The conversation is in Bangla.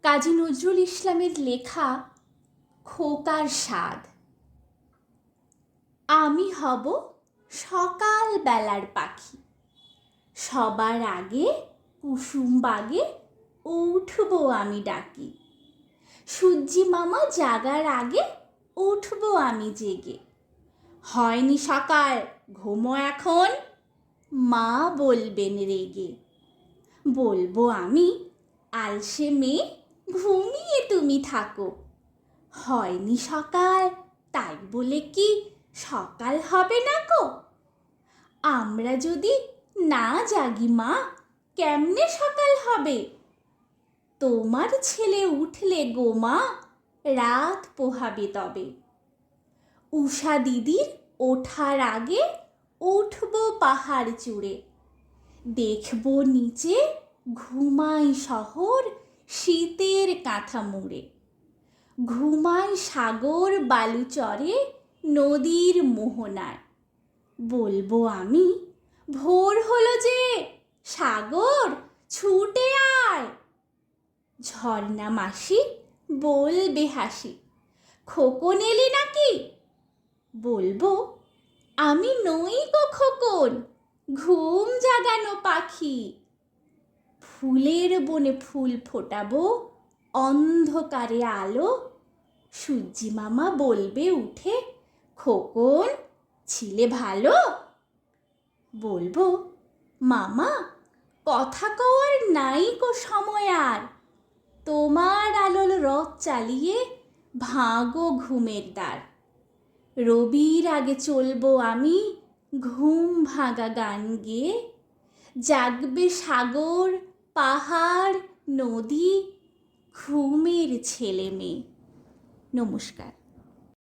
কাজী নজরুল ইসলামের লেখা খোকার স্বাদ। আমি হব সকাল বেলার পাখি, সবার আগে কুসুম বাগে উঠব আমি ডাকি। সূর্যি মামা জাগার আগে উঠব আমি জেগে। হয়নি সকাল, ঘুমো এখন, মা বলবেন রেগে। বলবো আমি, আলসে মেয়ে, ঘুমিয়ে তুমি থাকো। হয়নি সকাল, তাই বলে কি সকাল হবে না গো? আমরা যদি না জাগি মা, কেমনে সকাল হবে? তোমার ছেলে উঠলে গো মা, রাত পোহাবে তবে। উষা দিদির ওঠার আগে উঠব পাহাড় চূড়ে। দেখব নিচে ঘুমাই শহর শীতের কাঁথা মুড়ে। ঘুমাই সাগর বালুচরে নদীর মোহনায়। বলবো আমি, ভোর হলো যে, সাগর ছুটে আয়। ঝর্ণা মাসি বলবে হাসি, খোকন এলি নাকি? বলবো, আমি নই গো খোকন, ঘুম জাগানো পাখি। ফুলের বনে ফুল ফোটাবো, অন্ধকারে আলো। সূর্যি মামা বলবে উঠে, খোকন ছিলে ভালো? বলবো, মামা কথা কওয়ার নাই গো সময় আর। তোমার আলোর রথ চালিয়ে ভাঙো ঘুমের দ্বার। রবির আগে চলবো আমি ঘুম ভাঙা গান গেয়ে। জাগবে সাগর পাহাড় নদী, ঘুমের ছেলে মেয়ে। নমস্কার।